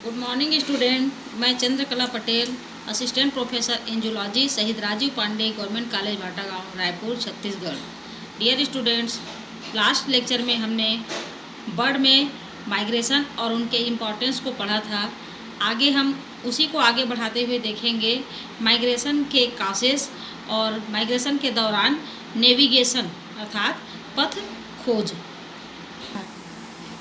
Good morning student. मैं Chandrakala Patel, assistant professor in zoology, Shaheed Rajiv Pandey government college Bhatagaon, Raipur, Chhattisgarh. Dear students, last lecture में हमने bird में migration और उनके इम्पोर्टेंस को पढ़ा था। आगे हम उसी को आगे बढ़ाते हुए देखेंगे माइग्रेशन के कासेस और माइग्रेशन के दौरान नेविगेशन अर्थात पथ खोज।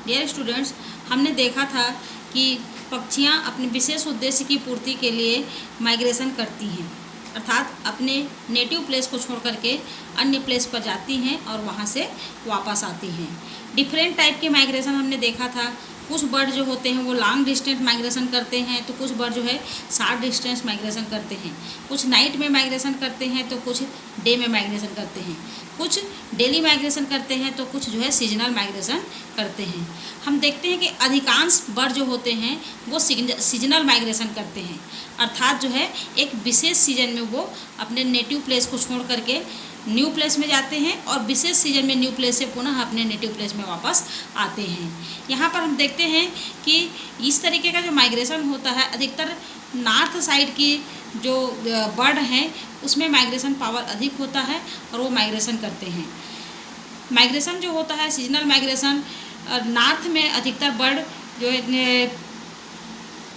डियर स्टूडेंट्स, हमने देखा था कि पक्षियाँ अपने विशेष उद्देश्य की पूर्ति के लिए माइग्रेशन करती हैं, अर्थात अपने नेटिव प्लेस को छोड़ करके अन्य प्लेस पर जाती हैं और वहाँ से वापस आती हैं। डिफरेंट टाइप के माइग्रेशन हमने देखा था। कुछ बर्ड जो होते हैं वो लॉन्ग डिस्टेंस माइग्रेशन करते हैं, तो कुछ बर्ड जो है शॉर्ट डिस्टेंस माइग्रेशन करते हैं। कुछ नाइट में माइग्रेशन करते हैं तो कुछ डे में माइग्रेशन करते हैं। कुछ डेली माइग्रेशन करते हैं तो कुछ जो है सीजनल माइग्रेशन करते हैं। हम देखते हैं कि अधिकांश बर्ड जो होते हैं वो सीजनल माइग्रेशन करते हैं, अर्थात जो है एक विशेष सीजन में वो अपने नेटिव प्लेस को छोड़ करके न्यू प्लेस में जाते हैं और विशेष सीजन में न्यू प्लेस से पुनः अपने नेटिव प्लेस में वापस आते हैं। यहाँ पर हम देखते हैं कि इस तरीके का जो माइग्रेशन होता है अधिकतर नॉर्थ साइड की जो बर्ड हैं उसमें माइग्रेशन पावर अधिक होता है और वो माइग्रेशन करते हैं। माइग्रेशन जो होता है सीजनल माइग्रेशन, नॉर्थ में अधिकतर बर्ड जो है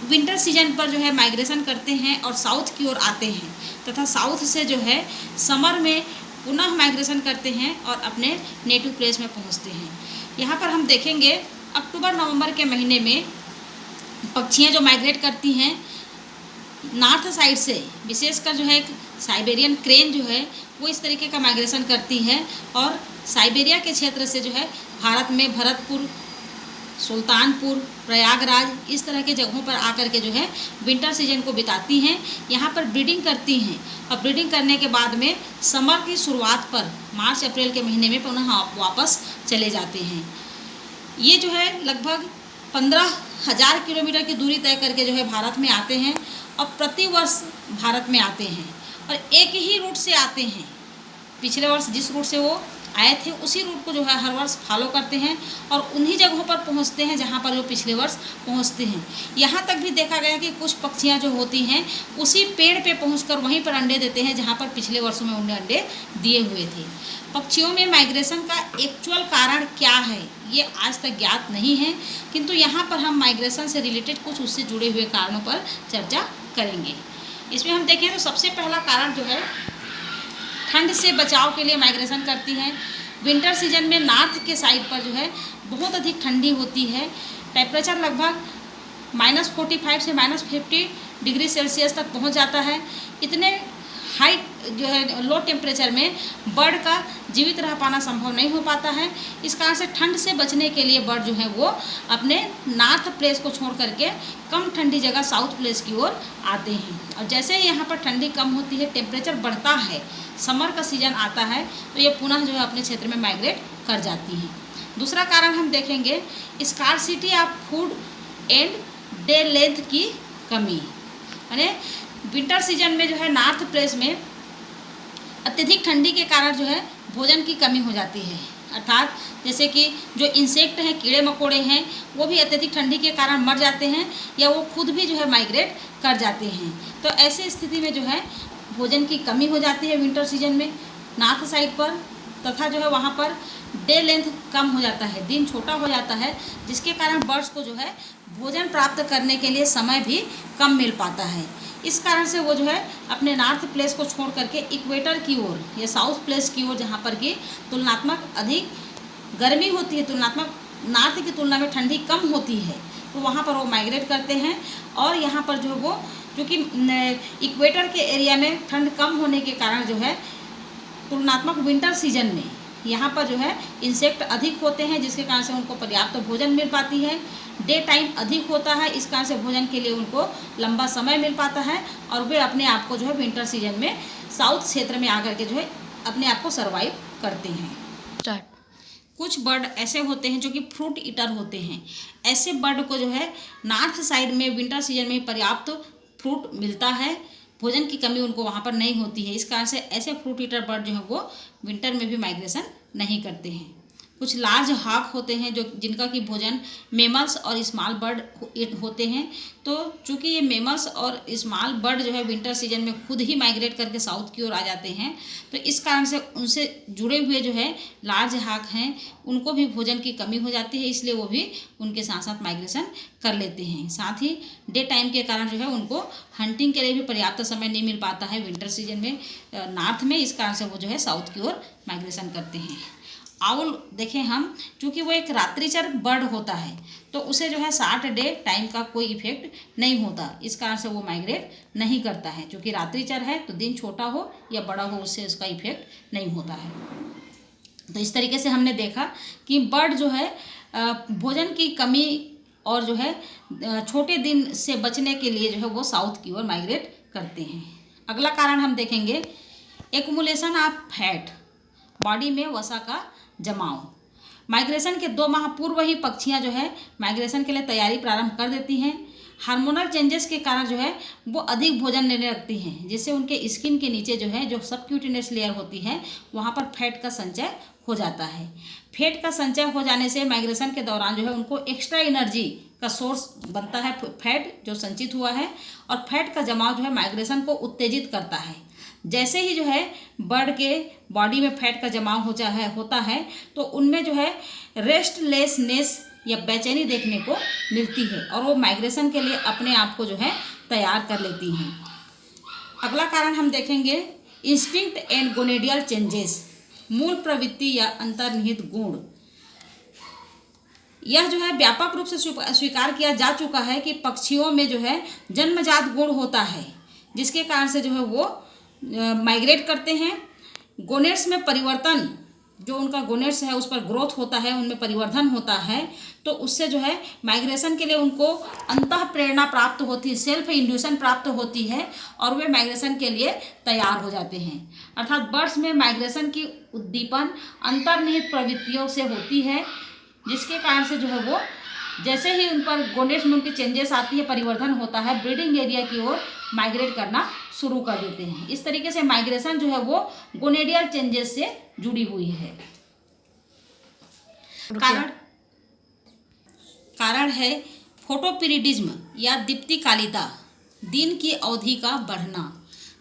विंटर सीजन पर जो है माइग्रेशन करते हैं और साउथ की ओर आते हैं, तथा साउथ से जो है समर में पुनः माइग्रेशन करते हैं और अपने नेटिव प्लेस में पहुंचते हैं। यहाँ पर हम देखेंगे अक्टूबर नवंबर के महीने में पक्षियाँ जो माइग्रेट करती हैं नॉर्थ साइड से, विशेषकर जो है एक साइबेरियन क्रेन जो है वो इस तरीके का माइग्रेशन करती है और साइबेरिया के क्षेत्र से जो है भारत में भरतपुर, सुल्तानपुर, प्रयागराज इस तरह के जगहों पर आकर के जो है विंटर सीजन को बिताती हैं। यहाँ पर ब्रीडिंग करती हैं और ब्रीडिंग करने के बाद में समर की शुरुआत पर मार्च अप्रैल के महीने में पुनः वापस चले जाते हैं। ये जो है लगभग 15,000 किलोमीटर की दूरी तय करके जो है भारत में आते हैं और प्रतिवर्ष भारत में आते हैं और एक ही रूट से आते हैं। पिछले वर्ष जिस रूट से वो आए थे उसी रूट को जो है हर वर्ष फॉलो करते हैं और उन्हीं जगहों पर पहुंचते हैं जहां पर वो पिछले वर्ष पहुंचते हैं। यहाँ तक भी देखा गया कि कुछ पक्षियाँ जो होती हैं उसी पेड़ पे पहुंचकर वहीं पर अंडे देते हैं जहां पर पिछले वर्षों में उन्हें अंडे दिए हुए थे। पक्षियों में माइग्रेशन का एक्चुअल कारण क्या है ये आज तक ज्ञात नहीं है, किंतु यहाँ पर हम माइग्रेशन से रिलेटेड कुछ उससे जुड़े हुए कारणों पर चर्चा करेंगे। इसमें हम देखें तो सबसे पहला कारण जो है ठंड से बचाव के लिए माइग्रेशन करती हैं। विंटर सीजन में नॉर्थ के साइड पर जो है बहुत अधिक ठंडी होती है। टेम्परेचर लगभग -45 से -50 डिग्री सेल्सियस तक पहुंच जाता है। इतने हाई जो है लो टेम्परेचर में बर्ड का जीवित रह पाना संभव नहीं हो पाता है। इस कारण से ठंड से बचने के लिए बर्ड जो है वो अपने नॉर्थ प्लेस को छोड़ करके कम ठंडी जगह साउथ प्लेस की ओर आते हैं और जैसे ही यहाँ पर ठंडी कम होती है, टेम्परेचर बढ़ता है, समर का सीजन आता है, तो ये पुनः जो है अपने क्षेत्र में माइग्रेट कर जाती हैं। दूसरा कारण हम देखेंगे scarcity of food and day length की कमी, यानी विंटर सीजन में जो है नॉर्थ प्लेस में अत्यधिक ठंडी के कारण जो है भोजन की कमी हो जाती है, अर्थात जैसे कि जो इंसेक्ट हैं, कीड़े मकोड़े हैं, वो भी अत्यधिक ठंडी के कारण मर जाते हैं या वो खुद भी जो है माइग्रेट कर जाते हैं। तो ऐसी स्थिति में जो है भोजन की कमी हो जाती है विंटर सीजन में नॉर्थ साइड पर, तथा जो है वहाँ पर डे लेंथ कम हो जाता है, दिन छोटा हो जाता है, जिसके कारण बर्ड्स को जो है भोजन प्राप्त करने के लिए समय भी कम मिल पाता है। इस कारण से वो जो है अपने नॉर्थ प्लेस को छोड़ करके इक्वेटर की ओर या साउथ प्लेस की ओर, जहाँ पर कि तुलनात्मक अधिक गर्मी होती है, तुलनात्मक नॉर्थ की तुलना में ठंडी कम होती है, तो वहाँ पर वो माइग्रेट करते हैं। और यहाँ पर जो है वो क्योंकि इक्वेटर के एरिया में ठंड कम होने के कारण जो है तुलनात्मक विंटर सीजन में यहाँ पर जो है इंसेक्ट अधिक होते हैं, जिसके कारण से उनको पर्याप्त भोजन मिल पाती है। डे टाइम अधिक होता है, इस कारण से भोजन के लिए उनको लंबा समय मिल पाता है और वे अपने आप को जो है विंटर सीजन में साउथ क्षेत्र में आकर के जो है अपने आप को सर्वाइव करते हैं। कुछ बर्ड ऐसे होते हैं जो कि फ्रूट ईटर होते हैं। ऐसे बर्ड को जो है नॉर्थ साइड में विंटर सीजन में पर्याप्त फ्रूट मिलता है, भोजन की कमी उनको वहाँ पर नहीं होती है। इस कारण से ऐसे फ्रूट ईटर बर्ड जो है वो विंटर में भी माइग्रेशन नहीं करते हैं। कुछ लार्ज हाक होते हैं जो जिनका कि भोजन मेमल्स और स्मॉल बर्ड होते हैं। तो चूँकि ये मेमल्स और स्मॉल बर्ड जो है विंटर सीजन में खुद ही माइग्रेट करके साउथ की ओर आ जाते हैं, तो इस कारण से उनसे जुड़े हुए जो है लार्ज हाक हैं उनको भी भोजन की कमी हो जाती है, इसलिए वो भी उनके साथ साथ माइग्रेशन कर लेते हैं। साथ ही डे टाइम के कारण जो है उनको हंटिंग के लिए भी पर्याप्त समय नहीं मिल पाता है विंटर सीजन में नॉर्थ में, इस कारण से वो जो है साउथ की ओर माइग्रेशन करते हैं। आउल देखें हम, चूँकि वो एक रात्रिचर बर्ड होता है तो उसे जो है 60 डे टाइम का कोई इफेक्ट नहीं होता, इस कारण से वो माइग्रेट नहीं करता है। क्योंकि रात्रिचर है तो दिन छोटा हो या बड़ा हो उससे उसका इफेक्ट नहीं होता है। तो इस तरीके से हमने देखा कि बर्ड जो है भोजन की कमी और जो है छोटे दिन से बचने के लिए जो है वो साउथ की ओर माइग्रेट करते हैं। अगला कारण हम देखेंगे एक्युमुलेशन ऑफ फैट, बॉडी में वसा का जमाव। माइग्रेशन के 2 माह पूर्व ही पक्षियां जो है माइग्रेशन के लिए तैयारी प्रारंभ कर देती हैं। हार्मोनल चेंजेस के कारण जो है वो अधिक भोजन लेने लगती हैं, जिससे उनके स्किन के नीचे जो है जो सबक्यूटेनियस लेयर होती है वहाँ पर फैट का संचय हो जाता है। फैट का संचय हो जाने से माइग्रेशन के दौरान जो है उनको एक्स्ट्रा एनर्जी का सोर्स बनता है फैट जो संचित हुआ है, और फैट का जमाव जो है माइग्रेशन को उत्तेजित करता है। जैसे ही जो है बर्ड के बॉडी में फैट का जमाव होता है तो उनमें जो है रेस्टलेसनेस या बेचैनी देखने को मिलती है और वो माइग्रेशन के लिए अपने आप को जो है तैयार कर लेती हैं। अगला कारण हम देखेंगे इंस्टिंक्ट एंड गोनेडियल चेंजेस, मूल प्रवृत्ति या अंतर्निहित गुण। यह जो है व्यापक रूप से स्वीकार किया जा चुका है कि पक्षियों में जो है जन्मजात गुण होता है जिसके कारण से जो है वो माइग्रेट करते हैं। गोनेट्स में परिवर्तन, जो उनका गोनेट्स है उस पर ग्रोथ होता है, उनमें परिवर्धन होता है, तो उससे जो है माइग्रेशन के लिए उनको अंतः प्रेरणा प्राप्त होती है, सेल्फ इंड्यूशन प्राप्त होती है और वे माइग्रेशन के लिए तैयार हो जाते हैं। अर्थात बर्ड्स में माइग्रेशन की उद्दीपन अंतर्निहित प्रवृत्तियों से होती है, जिसके कारण से जो है वो जैसे ही उन पर गोनेट्स में उनकी चेंजेस आती है, परिवर्धन होता है, ब्रीडिंग एरिया की ओर माइग्रेट करना शुरू कर देते हैं। इस तरीके से माइग्रेशन जो है वो गोनेडियल चेंजेस से जुड़ी हुई है। कारण है फोटोपिरिडिज्म या दीप्तिकालिता, दिन की अवधि का बढ़ना।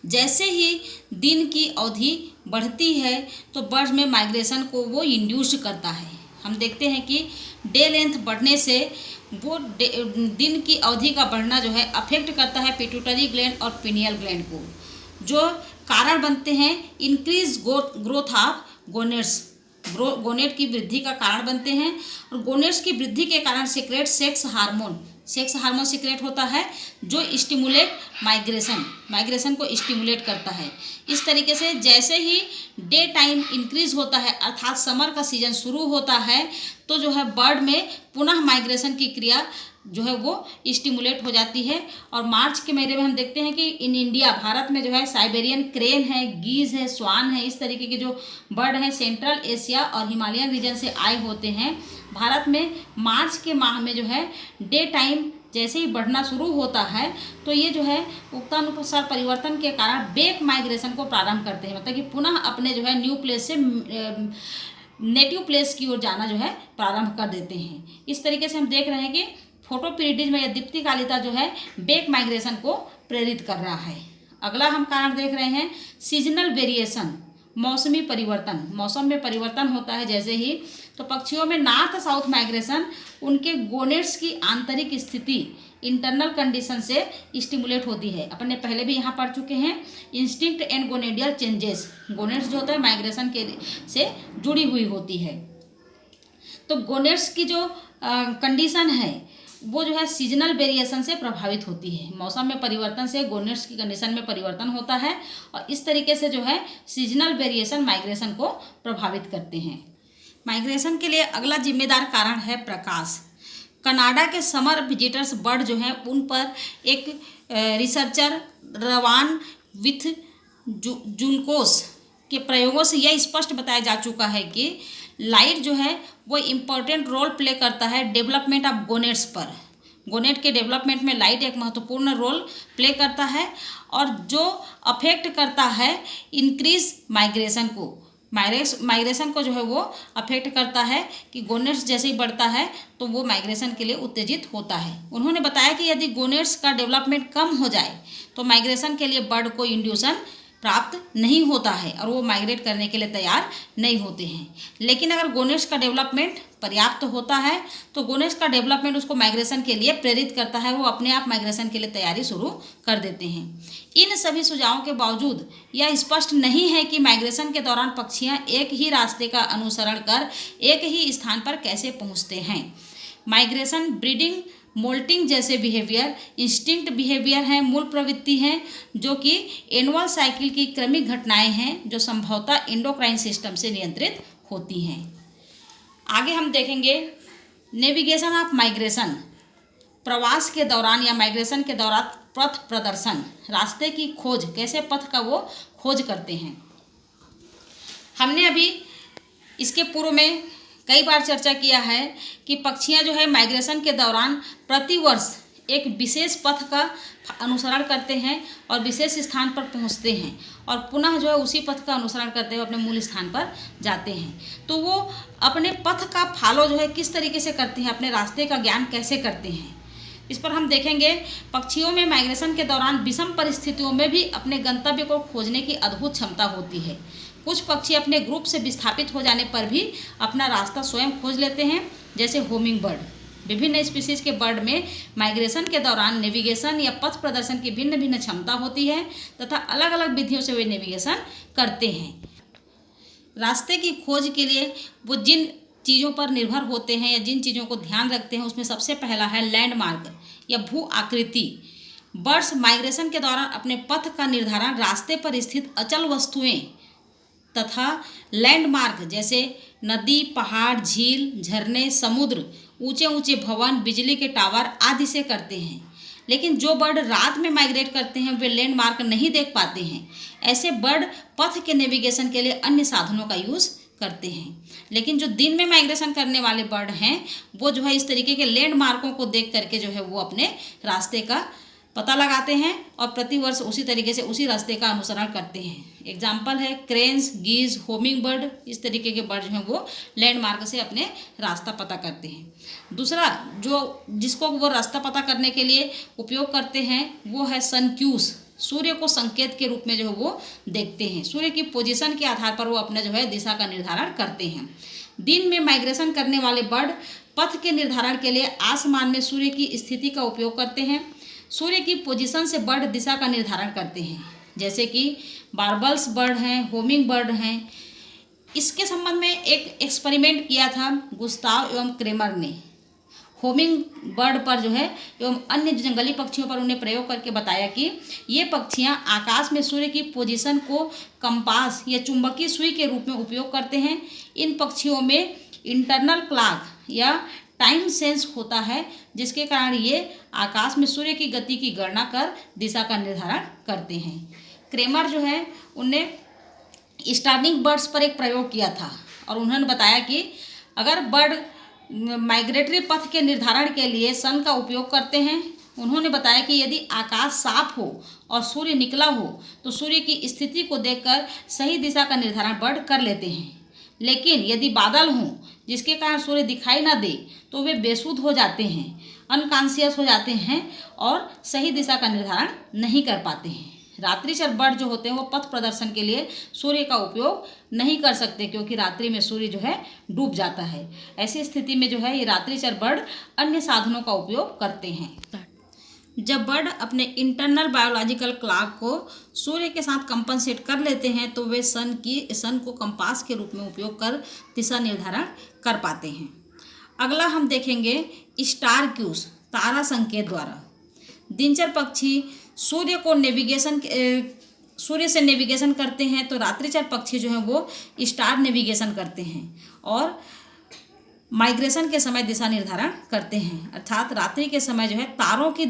जैसे ही दिन की अवधि बढ़ती है तो बर्ड्स में माइग्रेशन को वो इंड्यूस करता है। हम देखते हैं कि डे लेंथ बढ़ने से वो दिन की अवधि का बढ़ना जो है अफेक्ट करता है पिट्यूटरी ग्लैंड और पिनियल ग्लैंड को, जो कारण बनते हैं इंक्रीज ग्रोथ ऑफ गोनेट्स, गोनेट की वृद्धि का कारण बनते हैं। और गोनेट्स की वृद्धि के कारण सीक्रेट सेक्स हार्मोन सीक्रेट होता है जो स्टिमुलेट माइग्रेशन को स्टिमुलेट करता है। इस तरीके से जैसे ही डे टाइम इंक्रीज होता है अर्थात समर का सीजन शुरू होता है तो जो है बर्ड में पुनः माइग्रेशन की क्रिया जो है वो स्टिमुलेट हो जाती है। और मार्च के महीने में हम देखते हैं कि इन इंडिया, भारत में जो है साइबेरियन क्रेन है, गीज है, स्वान है, इस तरीके के जो बर्ड हैं सेंट्रल एशिया और हिमालयन रीजन से आए होते हैं। भारत में मार्च के माह में जो है डे टाइम जैसे ही बढ़ना शुरू होता है तो ये जो है उक्तानुसार परिवर्तन के कारण बैक माइग्रेशन को प्रारंभ करते हैं, मतलब कि पुनः अपने जो है न्यू प्लेस से नेटिव प्लेस की ओर जाना जो है प्रारंभ कर देते हैं। इस तरीके से हम देख रहे हैं कि फोटोपिरिडिज्म या दीप्तिकालिता जो है बैक माइग्रेशन को प्रेरित कर रहा है। अगला हम कारण देख रहे हैं सीजनल वेरिएशन, मौसमी परिवर्तन। मौसम में परिवर्तन होता है जैसे ही, तो पक्षियों में नॉर्थ साउथ माइग्रेशन उनके गोनेट्स की आंतरिक स्थिति इंटरनल कंडीशन से स्टिमुलेट होती है। अपन ने पहले भी यहाँ पढ़ चुके हैं इंस्टिंक्ट एंड गोनेडियल चेंजेस, गोनेट्स जो होता है माइग्रेशन के से जुड़ी हुई होती है। तो गोनेट्स की जो कंडीशन है वो जो है सीजनल वेरिएशन से प्रभावित होती है। मौसम में परिवर्तन से गोनेट्स की कंडीशन में परिवर्तन होता है और इस तरीके से जो है सीजनल वेरिएशन माइग्रेशन को प्रभावित करते हैं। माइग्रेशन के लिए अगला जिम्मेदार कारण है प्रकाश। कनाडा के समर विजिटर्स बर्ड जो हैं उन पर एक रिसर्चर रवान विथ जुनकोस के प्रयोगों से यह स्पष्ट बताया जा चुका है कि लाइट जो है वो इम्पोर्टेंट रोल प्ले करता है डेवलपमेंट ऑफ गोनेट्स पर। गोनेट के डेवलपमेंट में लाइट एक महत्वपूर्ण रोल प्ले करता है और जो अफेक्ट करता है इंक्रीज माइग्रेशन को। माइग्रेशन को जो है वो अफेक्ट करता है कि गोनेट्स जैसे ही बढ़ता है तो वो माइग्रेशन के लिए उत्तेजित होता है। उन्होंने बताया कि यदि गोनेट्स का डेवलपमेंट कम हो जाए तो माइग्रेशन के लिए बर्ड को इंड्यूशन प्राप्त नहीं होता है और वो माइग्रेट करने के लिए तैयार नहीं होते हैं। लेकिन अगर गोनेट्स का डेवलपमेंट पर्याप्त होता है तो गोनेट्स का डेवलपमेंट उसको माइग्रेशन के लिए प्रेरित करता है, वो अपने आप माइग्रेशन के लिए तैयारी शुरू कर देते हैं। इन सभी सुझावों के बावजूद यह स्पष्ट नहीं है कि माइग्रेशन के दौरान पक्षियां एक ही रास्ते का अनुसरण कर एक ही स्थान पर कैसे पहुंचते हैं। माइग्रेशन, ब्रीडिंग, मोल्टिंग जैसे बिहेवियर इंस्टिंक्ट बिहेवियर हैं, मूल प्रवृत्ति हैं, जो कि एनुअल साइकिल की क्रमिक घटनाएं हैं जो संभवतः एंडोक्राइन सिस्टम से नियंत्रित होती हैं। आगे हम देखेंगे नेविगेशन ऑफ माइग्रेशन, प्रवास के दौरान या माइग्रेशन के दौरान पथ प्रदर्शन, रास्ते की खोज, कैसे पथ का वो खोज करते हैं। हमने अभी इसके पूर्व में कई बार चर्चा किया है कि पक्षियां जो है माइग्रेशन के दौरान प्रतिवर्ष एक विशेष पथ का अनुसरण करते हैं और विशेष स्थान पर पहुंचते हैं और पुनः जो है उसी पथ का अनुसरण करते हुए अपने मूल स्थान पर जाते हैं। तो वो अपने पथ का फॉलो जो है किस तरीके से करते हैं, अपने रास्ते का ज्ञान कैसे करते हैं, इस पर हम देखेंगे। पक्षियों में माइग्रेशन के दौरान विषम परिस्थितियों में भी अपने गंतव्य को खोजने की अद्भुत क्षमता होती है। कुछ पक्षी अपने ग्रुप से विस्थापित हो जाने पर भी अपना रास्ता स्वयं खोज लेते हैं, जैसे होमिंग बर्ड। विभिन्न स्पीसीज के बर्ड में माइग्रेशन के दौरान नेविगेशन या पथ प्रदर्शन की भिन्न भिन्न क्षमता होती है तथा अलग अलग विधियों से वे नेविगेशन करते हैं। रास्ते की खोज के लिए वो जिन चीज़ों पर निर्भर होते हैं या जिन चीज़ों को ध्यान रखते हैं उसमें सबसे पहला है लैंडमार्क या भू आकृति। बर्ड्स माइग्रेशन के दौरान अपने पथ का निर्धारण रास्ते पर स्थित अचल वस्तुएं तथा लैंडमार्क जैसे नदी, पहाड़, झील, झरने, समुद्र, ऊंचे ऊंचे भवन, बिजली के टावर आदि से करते हैं। लेकिन जो बर्ड रात में माइग्रेट करते हैं वे लैंडमार्क नहीं देख पाते हैं। ऐसे बर्ड पथ के नेविगेशन के लिए अन्य साधनों का यूज़ करते हैं। लेकिन जो दिन में माइग्रेशन करने वाले बर्ड हैं वो जो है इस तरीके के लैंडमार्कों को देख करके जो है वो अपने रास्ते का पता लगाते हैं और प्रतिवर्ष उसी तरीके से उसी रास्ते का अनुसरण करते हैं। एग्जाम्पल है क्रेन्स, गीज, होमिंग बर्ड, इस तरीके के बर्ड जो हैं वो लैंडमार्क से अपने रास्ता पता करते हैं। दूसरा जो जिसको वो रास्ता पता करने के लिए उपयोग करते हैं वो है सनक्यूज। सूर्य को संकेत के रूप में जो है वो देखते हैं। सूर्य की पोजीशन के आधार पर वो अपने जो है दिशा का निर्धारण करते हैं। दिन में माइग्रेशन करने वाले बर्ड पथ के निर्धारण के लिए आसमान में सूर्य की स्थिति का उपयोग करते हैं। सूर्य की पोजीशन से बर्ड दिशा का निर्धारण करते हैं, जैसे कि बार्बल्स बर्ड हैं, होमिंग बर्ड हैं। इसके संबंध में एक एक्सपेरिमेंट किया था गुस्ताव एवं क्रेमर ने। होमिंग बर्ड पर जो है एवं अन्य जंगली पक्षियों पर उन्हें प्रयोग करके बताया कि ये पक्षियाँ आकाश में सूर्य की पोजीशन को कंपास या चुंबकीय सुई के रूप में उपयोग करते हैं। इन पक्षियों में इंटरनल क्लॉक या टाइम सेंस होता है, जिसके कारण ये आकाश में सूर्य की गति की गणना कर दिशा का निर्धारण करते हैं। क्रेमर जो है उनने स्टार्निंग बर्ड्स पर एक प्रयोग किया था और उन्होंने बताया कि अगर बर्ड माइग्रेटरी पथ के निर्धारण के लिए सन का उपयोग करते हैं, उन्होंने बताया कि यदि आकाश साफ हो और सूर्य निकला हो तो सूर्य की स्थिति को देखकर सही दिशा का निर्धारण बर्ड कर लेते हैं। लेकिन यदि बादल हों जिसके कारण सूर्य दिखाई ना दे तो वे बेसुध हो जाते हैं, अनकॉन्शियस हो जाते हैं और सही दिशा का निर्धारण नहीं कर पाते हैं। रात्रिचर बर्ड जो होते हैं वो पथ प्रदर्शन के लिए सूर्य का उपयोग नहीं कर सकते क्योंकि रात्रि में सूर्य जो है डूब जाता है। ऐसी स्थिति में जो है ये रात्रिचर बर्ड अन्य साधनों का उपयोग करते हैं। जब बर्ड अपने इंटरनल बायोलॉजिकल क्लॉक को सूर्य के साथ कंपनसेट कर लेते हैं तो वे सन को कंपास के रूप में उपयोग कर दिशा निर्धारण कर पाते हैं। अगला हम देखेंगे स्टार क्यूज, तारा संकेत द्वारा। दिनचर पक्षी सूर्य से नेविगेशन करते हैं तो रात्रिचर पक्षी जो हैं वो स्टार नेविगेशन करते हैं और माइग्रेशन के समय दिशा निर्धारण करते हैं। अर्थात रात्रि के समय जो है तारों की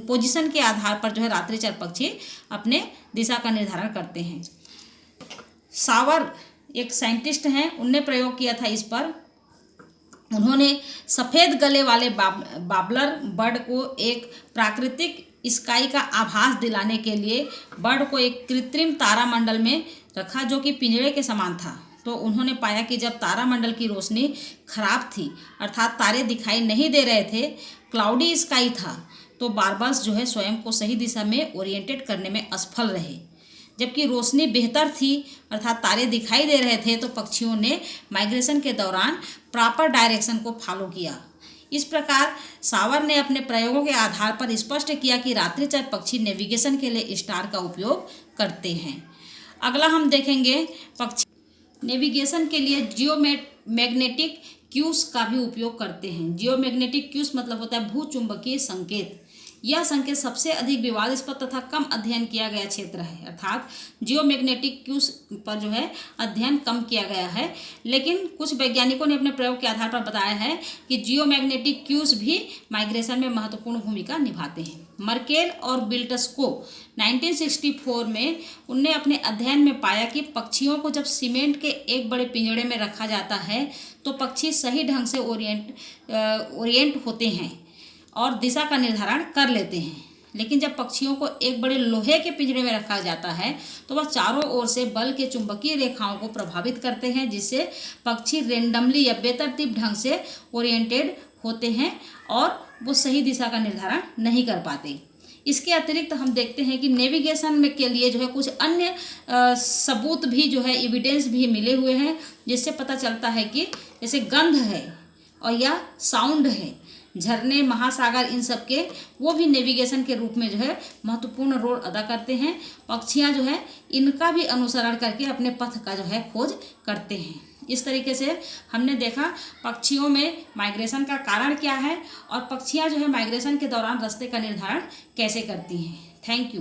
पोजीशन के आधार पर जो है रात्रिचर पक्षी अपने दिशा का निर्धारण करते हैं। सावर एक साइंटिस्ट हैं, उनने प्रयोग किया था इस पर। उन्होंने सफ़ेद गले वाले बाबलर बर्ड को एक प्राकृतिक स्काई का आभास दिलाने के लिए बर्ड को एक कृत्रिम तारामंडल में रखा जो कि पिंजरे के समान था, तो उन्होंने पाया कि जब तारामंडल की रोशनी खराब थी, अर्थात तारे दिखाई नहीं दे रहे थे, क्लाउडी स्काई था, तो बारबल्स जो है स्वयं को सही दिशा में ओरिएंटेड करने में असफल रहे। जबकि रोशनी बेहतर थी, अर्थात तारे दिखाई दे रहे थे, तो पक्षियों ने माइग्रेशन के दौरान प्रॉपर डायरेक्शन को फॉलो किया। इस प्रकार सावर ने अपने प्रयोगों के आधार पर स्पष्ट किया कि रात्रिचर पक्षी नेविगेशन के लिए स्टार का उपयोग करते हैं। अगला हम देखेंगे पक्षी नेविगेशन के लिए जियोमैग्नेटिक क्यूज का भी उपयोग करते हैं। जियोमैग्नेटिक क्यूज मतलब होता है भूचुंबकीय संकेत। यह संकेत सबसे अधिक विवादास्पद तथा कम अध्ययन किया गया क्षेत्र है, अर्थात जियोमैग्नेटिक क्यूज पर जो है अध्ययन कम किया गया है, लेकिन कुछ वैज्ञानिकों ने अपने प्रयोग के आधार पर बताया है कि जियोमैग्नेटिक क्यूज भी माइग्रेशन में महत्वपूर्ण भूमिका निभाते हैं। मर्केल और बिल्टस्को 1964 में उनने अपने अध्ययन में पाया कि पक्षियों को जब सीमेंट के एक बड़े पिंजड़े में रखा जाता है तो पक्षी सही ढंग से ओरिएंट होते हैं और दिशा का निर्धारण कर लेते हैं। लेकिन जब पक्षियों को एक बड़े लोहे के पिंजरे में रखा जाता है तो वह चारों ओर से बल के चुंबकीय रेखाओं को प्रभावित करते हैं, जिससे पक्षी रेंडमली या बेतरतीब ढंग से ओरिएंटेड होते हैं और वो सही दिशा का निर्धारण नहीं कर पाते। इसके अतिरिक्त हम देखते हैं कि नेविगेशन में के लिए जो है कुछ अन्य सबूत भी जो है एविडेंस भी मिले हुए हैं, जिससे पता चलता है कि जैसे गंध है और या साउंड है, झरने, महासागर, इन सब के वो भी नेविगेशन के रूप में जो है महत्वपूर्ण रोल अदा करते हैं। पक्षियाँ जो है इनका भी अनुसरण करके अपने पथ का जो है खोज करते हैं। इस तरीके से हमने देखा पक्षियों में माइग्रेशन का कारण क्या है और पक्षियाँ जो है माइग्रेशन के दौरान रास्ते का निर्धारण कैसे करती हैं। Thank you.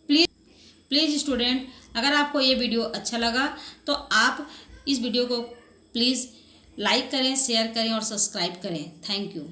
प्लीज़ स्टूडेंट, अगर आपको ये वीडियो अच्छा लगा तो आप इस वीडियो को प्लीज़ लाइक करें, शेयर करें और सब्सक्राइब करें। Thank you.